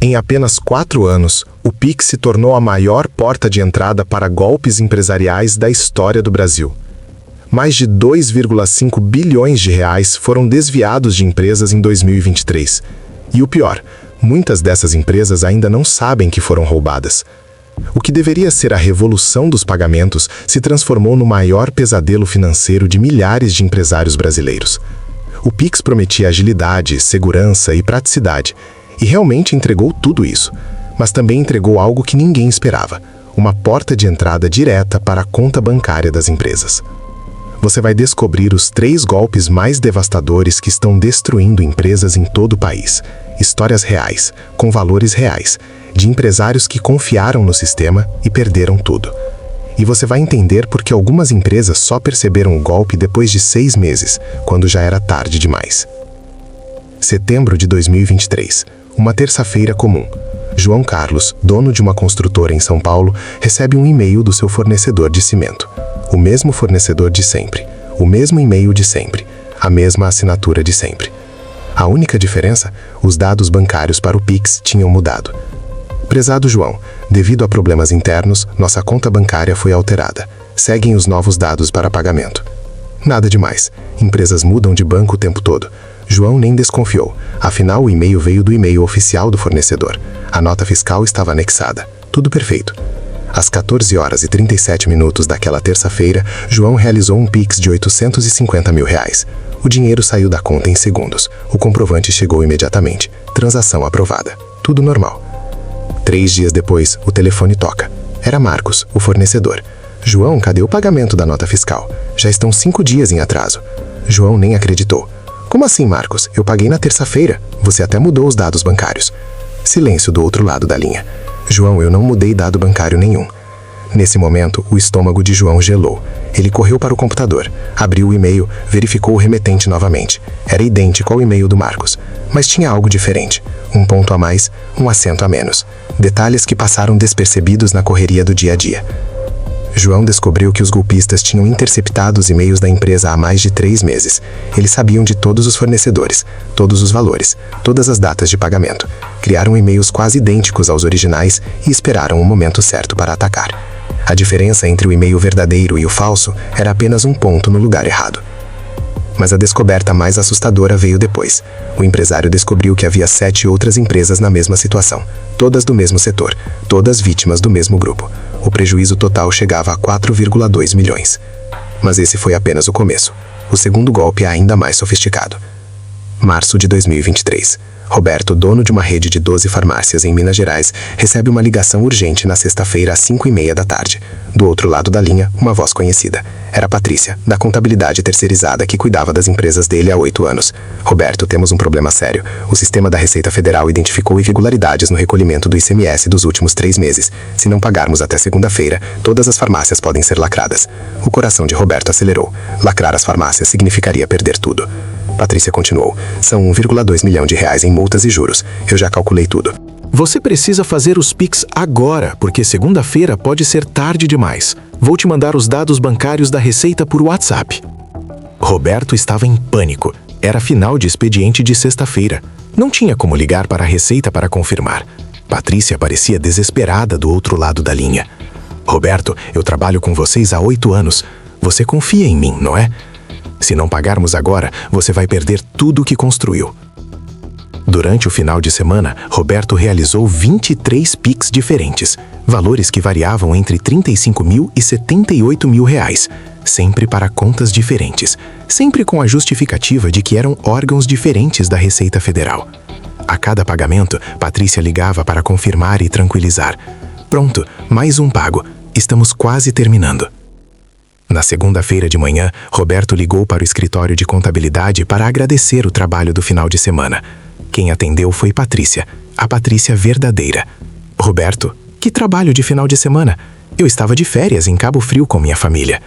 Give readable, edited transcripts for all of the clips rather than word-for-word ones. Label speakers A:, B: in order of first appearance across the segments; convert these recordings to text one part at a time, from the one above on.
A: Em apenas 4 anos, o Pix se tornou a maior porta de entrada para golpes empresariais da história do Brasil. Mais de 2,5 bilhões de reais foram desviados de empresas em 2023. E o pior, muitas dessas empresas ainda não sabem que foram roubadas. O que deveria ser a revolução dos pagamentos se transformou no maior pesadelo financeiro de milhares de empresários brasileiros. O Pix prometia agilidade, segurança e praticidade, e realmente entregou tudo isso, mas também entregou algo que ninguém esperava: uma porta de entrada direta para a conta bancária das empresas. Você vai descobrir os 3 golpes mais devastadores que estão destruindo empresas em todo o país. Histórias reais, com valores reais, de empresários que confiaram no sistema e perderam tudo. E você vai entender por que algumas empresas só perceberam o golpe depois de 6 meses, quando já era tarde demais. Setembro de 2023. Uma terça-feira comum. João Carlos, dono de uma construtora em São Paulo, recebe um e-mail do seu fornecedor de cimento. O mesmo fornecedor de sempre, o mesmo e-mail de sempre, a mesma assinatura de sempre. A única diferença, os dados bancários para o Pix tinham mudado. Prezado João, devido a problemas internos, nossa conta bancária foi alterada. Seguem os novos dados para pagamento. Nada demais. Empresas mudam de banco o tempo todo. João nem desconfiou. Afinal, o e-mail veio do e-mail oficial do fornecedor. A nota fiscal estava anexada. Tudo perfeito. Às 14 horas e 37 minutos daquela terça-feira, João realizou um Pix de R$850 mil. O dinheiro saiu da conta em segundos. O comprovante chegou imediatamente. Transação aprovada. Tudo normal. 3 dias depois, o telefone toca. Era Marcos, o fornecedor. João, cadê o pagamento da nota fiscal? Já estão 5 dias em atraso. João nem acreditou. Como assim, Marcos? Eu paguei na terça-feira. Você até mudou os dados bancários. Silêncio do outro lado da linha. João, eu não mudei dado bancário nenhum. Nesse momento, o estômago de João gelou. Ele correu para o computador, abriu o e-mail, verificou o remetente novamente. Era idêntico ao e-mail do Marcos, mas tinha algo diferente. Um ponto a mais, um acento a menos. Detalhes que passaram despercebidos na correria do dia a dia. João descobriu que os golpistas tinham interceptado os e-mails da empresa há mais de 3 meses. Eles sabiam de todos os fornecedores, todos os valores, todas as datas de pagamento. Criaram e-mails quase idênticos aos originais e esperaram o momento certo para atacar. A diferença entre o e-mail verdadeiro e o falso era apenas um ponto no lugar errado. Mas a descoberta mais assustadora veio depois. O empresário descobriu que havia 7 outras empresas na mesma situação, todas do mesmo setor, todas vítimas do mesmo grupo. O prejuízo total chegava a 4,2 milhões. Mas esse foi apenas o começo. O segundo golpe é ainda mais sofisticado. Março de 2023. Roberto, dono de uma rede de 12 farmácias em Minas Gerais, recebe uma ligação urgente na sexta-feira às 5h30 da tarde. Do outro lado da linha, uma voz conhecida. Era Patrícia, da contabilidade terceirizada que cuidava das empresas dele há 8 anos. Roberto, temos um problema sério. O sistema da Receita Federal identificou irregularidades no recolhimento do ICMS dos últimos 3 meses. Se não pagarmos até segunda-feira, todas as farmácias podem ser lacradas. O coração de Roberto acelerou. Lacrar as farmácias significaria perder tudo. Patrícia continuou. São 1,2 milhão de reais em multas e juros. Eu já calculei tudo.
B: Você precisa fazer os Pix agora, porque segunda-feira pode ser tarde demais. Vou te mandar os dados bancários da Receita por WhatsApp. Roberto estava em pânico. Era final de expediente de sexta-feira. Não tinha como ligar para a Receita para confirmar. Patrícia parecia desesperada do outro lado da linha. Roberto, eu trabalho com vocês há 8 anos. Você confia em mim, não é? Se não pagarmos agora, você vai perder tudo o que construiu. Durante o final de semana, Roberto realizou 23 Pix diferentes, valores que variavam entre 35 mil e 78 mil reais, sempre para contas diferentes, sempre com a justificativa de que eram órgãos diferentes da Receita Federal. A cada pagamento, Patrícia ligava para confirmar e tranquilizar. Pronto, mais um pago. Estamos quase terminando. Na segunda-feira de manhã, Roberto ligou para o escritório de contabilidade para agradecer o trabalho do final de semana. Quem atendeu foi Patrícia, a Patrícia verdadeira. Roberto, que trabalho de final de semana? Eu estava de férias em Cabo Frio com minha família.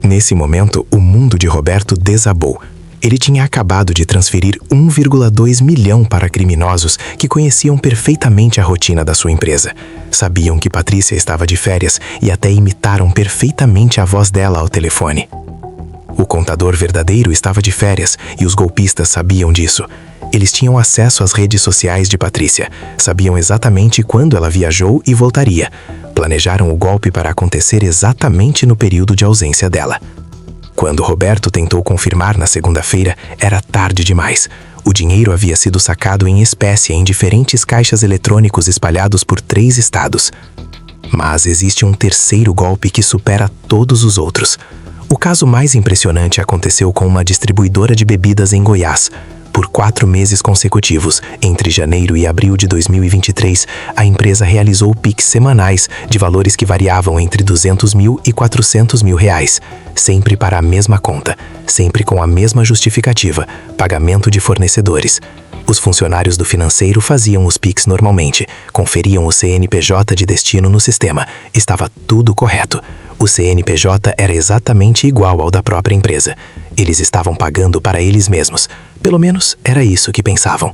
B: Nesse momento, o mundo de Roberto desabou. Ele tinha acabado de transferir 1,2 milhão para criminosos que conheciam perfeitamente a rotina da sua empresa. Sabiam que Patrícia estava de férias e até imitaram perfeitamente a voz dela ao telefone. O contador verdadeiro estava de férias e os golpistas sabiam disso. Eles tinham acesso às redes sociais de Patrícia, sabiam exatamente quando ela viajou e voltaria. Planejaram o golpe para acontecer exatamente no período de ausência dela. Quando Roberto tentou confirmar na segunda-feira, era tarde demais. O dinheiro havia sido sacado em espécie em diferentes caixas eletrônicos espalhados por 3 estados. Mas existe um terceiro golpe que supera todos os outros. O caso mais impressionante aconteceu com uma distribuidora de bebidas em Goiás. Por 4 meses consecutivos, entre janeiro e abril de 2023, a empresa realizou PIX semanais de valores que variavam entre 200 mil e 400 mil reais, sempre para a mesma conta, sempre com a mesma justificativa, pagamento de fornecedores. Os funcionários do financeiro faziam os PIX normalmente, conferiam o CNPJ de destino no sistema, estava tudo correto. O CNPJ era exatamente igual ao da própria empresa. Eles estavam pagando para eles mesmos. Pelo menos era isso que pensavam.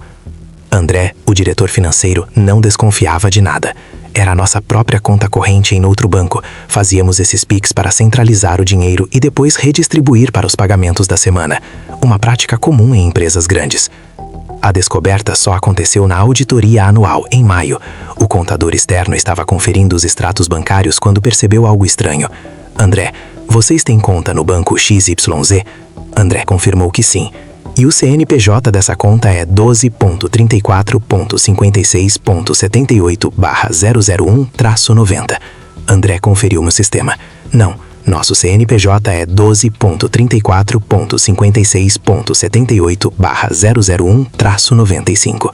B: André, o diretor financeiro, não desconfiava de nada. Era a nossa própria conta corrente em outro banco. Fazíamos esses PIX para centralizar o dinheiro e depois redistribuir para os pagamentos da semana. Uma prática comum em empresas grandes. A descoberta só aconteceu na auditoria anual, em maio. O contador externo estava conferindo os extratos bancários quando percebeu algo estranho. André, vocês têm conta no banco XYZ? André confirmou que sim. E o CNPJ dessa conta é 12.34.56.78/001-90. André conferiu no sistema. Não, nosso CNPJ é 12.34.56.78/001-95.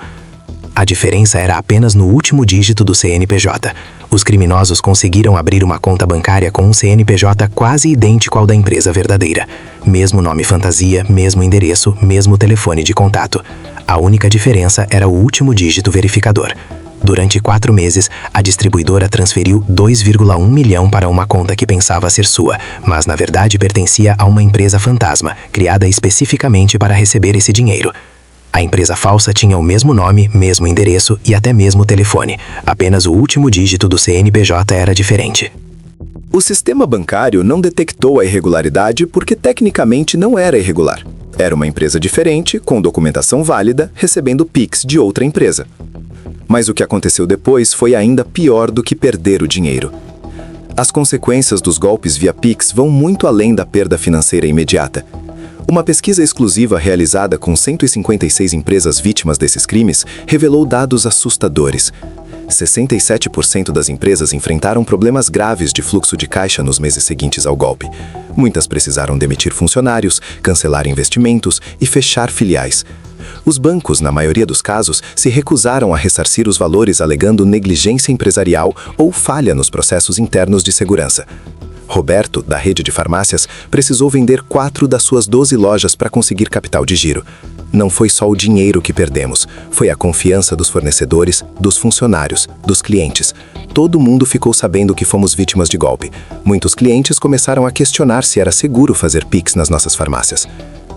B: A diferença era apenas no último dígito do CNPJ. Os criminosos conseguiram abrir uma conta bancária com um CNPJ quase idêntico ao da empresa verdadeira. Mesmo nome fantasia, mesmo endereço, mesmo telefone de contato. A única diferença era o último dígito verificador. Durante 4 meses, a distribuidora transferiu 2,1 milhão para uma conta que pensava ser sua, mas na verdade pertencia a uma empresa fantasma, criada especificamente para receber esse dinheiro. A empresa falsa tinha o mesmo nome, mesmo endereço e até mesmo telefone. Apenas o último dígito do CNPJ era diferente.
C: O sistema bancário não detectou a irregularidade porque tecnicamente não era irregular. Era uma empresa diferente, com documentação válida, recebendo PIX de outra empresa. Mas o que aconteceu depois foi ainda pior do que perder o dinheiro. As consequências dos golpes via PIX vão muito além da perda financeira imediata. Uma pesquisa exclusiva realizada com 156 empresas vítimas desses crimes revelou dados assustadores. 67% das empresas enfrentaram problemas graves de fluxo de caixa nos meses seguintes ao golpe. Muitas precisaram demitir funcionários, cancelar investimentos e fechar filiais. Os bancos, na maioria dos casos, se recusaram a ressarcir os valores alegando negligência empresarial ou falha nos processos internos de segurança. Roberto, da rede de farmácias, precisou vender 4 das suas 12 lojas para conseguir capital de giro. Não foi só o dinheiro que perdemos, foi a confiança dos fornecedores, dos funcionários, dos clientes. Todo mundo ficou sabendo que fomos vítimas de golpe. Muitos clientes começaram a questionar se era seguro fazer PIX nas nossas farmácias.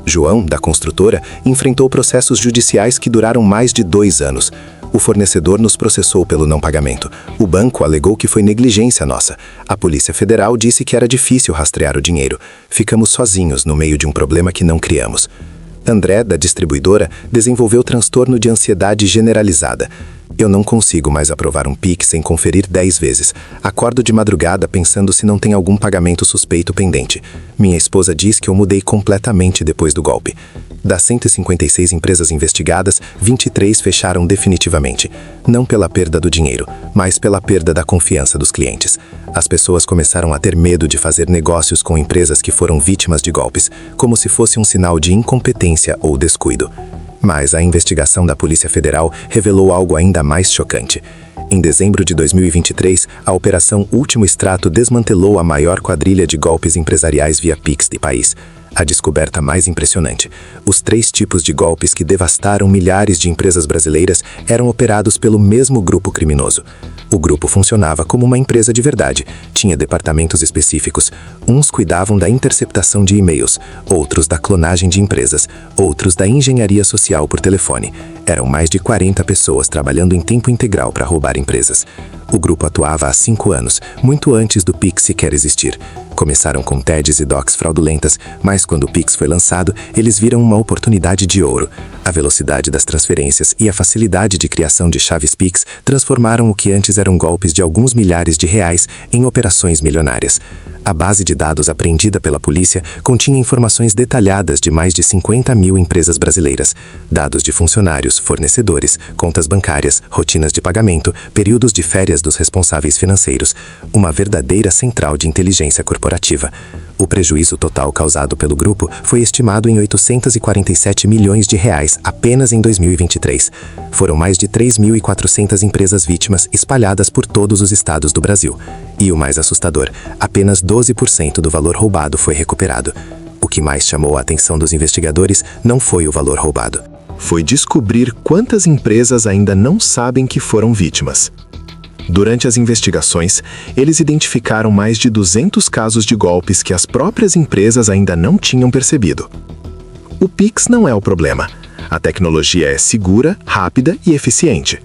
C: João, da construtora, enfrentou processos judiciais que duraram mais de 2 anos. O fornecedor nos processou pelo não pagamento. O banco alegou que foi negligência nossa. A Polícia Federal disse que era difícil rastrear o dinheiro. Ficamos sozinhos no meio de um problema que não criamos. André, da distribuidora, desenvolveu transtorno de ansiedade generalizada. Eu não consigo mais aprovar um PIX sem conferir 10 vezes. Acordo de madrugada pensando se não tem algum pagamento suspeito pendente. Minha esposa diz que eu mudei completamente depois do golpe. Das 156 empresas investigadas, 23 fecharam definitivamente. Não pela perda do dinheiro, mas pela perda da confiança dos clientes. As pessoas começaram a ter medo de fazer negócios com empresas que foram vítimas de golpes, como se fosse um sinal de incompetência ou descuido. Mas a investigação da Polícia Federal revelou algo ainda mais chocante. Em dezembro de 2023, a Operação Último Extrato desmantelou a maior quadrilha de golpes empresariais via PIX do país. A descoberta mais impressionante: os 3 tipos de golpes que devastaram milhares de empresas brasileiras eram operados pelo mesmo grupo criminoso. O grupo funcionava como uma empresa de verdade, tinha departamentos específicos. Uns cuidavam da interceptação de e-mails, outros da clonagem de empresas, outros da engenharia social por telefone. Eram mais de 40 pessoas trabalhando em tempo integral para roubar empresas. O grupo atuava há 5 anos, muito antes do PIX sequer existir. Começaram com TEDs e docs fraudulentas, mas quando o PIX foi lançado, eles viram uma oportunidade de ouro.
D: A velocidade das transferências e a facilidade de criação de chaves Pix transformaram o que antes eram golpes de alguns milhares de reais em operações milionárias. A base de dados apreendida pela polícia continha informações detalhadas de mais de 50 mil empresas brasileiras, dados de funcionários, fornecedores, contas bancárias, rotinas de pagamento, períodos de férias dos responsáveis financeiros, uma verdadeira central de inteligência corporativa. O prejuízo total causado pelo grupo foi estimado em 847 milhões de reais apenas em 2023. Foram mais de 3.400 empresas vítimas espalhadas por todos os estados do Brasil. E o mais assustador, apenas 12% do valor roubado foi recuperado. O que mais chamou a atenção dos investigadores não foi o valor roubado.
A: Foi descobrir quantas empresas ainda não sabem que foram vítimas. Durante as investigações, eles identificaram mais de 200 casos de golpes que as próprias empresas ainda não tinham percebido. O Pix não é o problema. A tecnologia é segura, rápida e eficiente.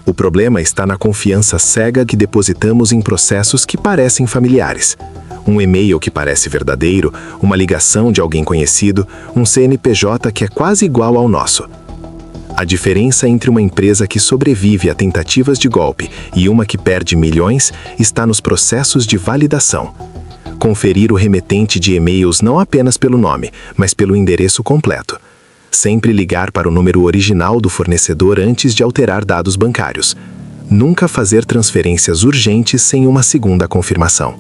A: O problema está na confiança cega que depositamos em processos que parecem familiares. Um e-mail que parece verdadeiro, uma ligação de alguém conhecido, um CNPJ que é quase igual ao nosso. A diferença entre uma empresa que sobrevive a tentativas de golpe e uma que perde milhões está nos processos de validação. Conferir o remetente de e-mails não apenas pelo nome, mas pelo endereço completo. Sempre ligar para o número original do fornecedor antes de alterar dados bancários. Nunca fazer transferências urgentes sem uma segunda confirmação.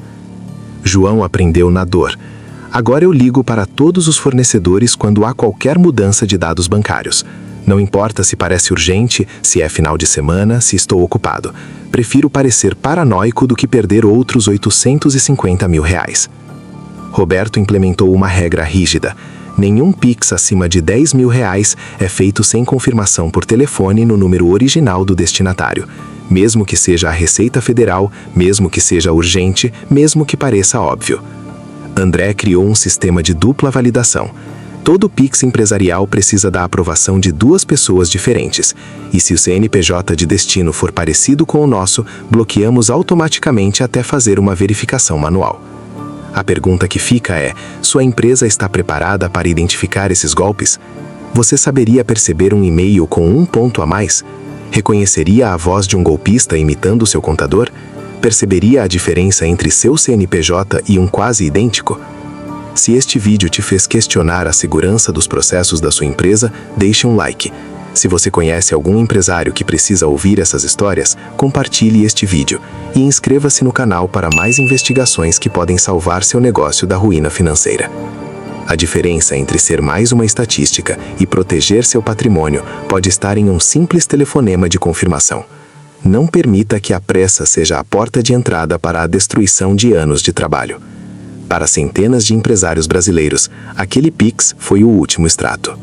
A: João aprendeu na dor. Agora eu ligo para todos os fornecedores quando há qualquer mudança de dados bancários. Não importa se parece urgente, se é final de semana, se estou ocupado. Prefiro parecer paranoico do que perder outros 850 mil reais. Roberto implementou uma regra rígida. Nenhum Pix acima de 10 mil reais é feito sem confirmação por telefone no número original do destinatário. Mesmo que seja a Receita Federal, mesmo que seja urgente, mesmo que pareça óbvio. André criou um sistema de dupla validação. Todo Pix empresarial precisa da aprovação de duas pessoas diferentes. E se o CNPJ de destino for parecido com o nosso, bloqueamos automaticamente até fazer uma verificação manual. A pergunta que fica é: sua empresa está preparada para identificar esses golpes? Você saberia perceber um e-mail com um ponto a mais? Reconheceria a voz de um golpista imitando seu contador? Perceberia a diferença entre seu CNPJ e um quase idêntico? Se este vídeo te fez questionar a segurança dos processos da sua empresa, deixe um like. Se você conhece algum empresário que precisa ouvir essas histórias, compartilhe este vídeo e inscreva-se no canal para mais investigações que podem salvar seu negócio da ruína financeira. A diferença entre ser mais uma estatística e proteger seu patrimônio pode estar em um simples telefonema de confirmação. Não permita que a pressa seja a porta de entrada para a destruição de anos de trabalho. Para centenas de empresários brasileiros, aquele Pix foi o último extrato.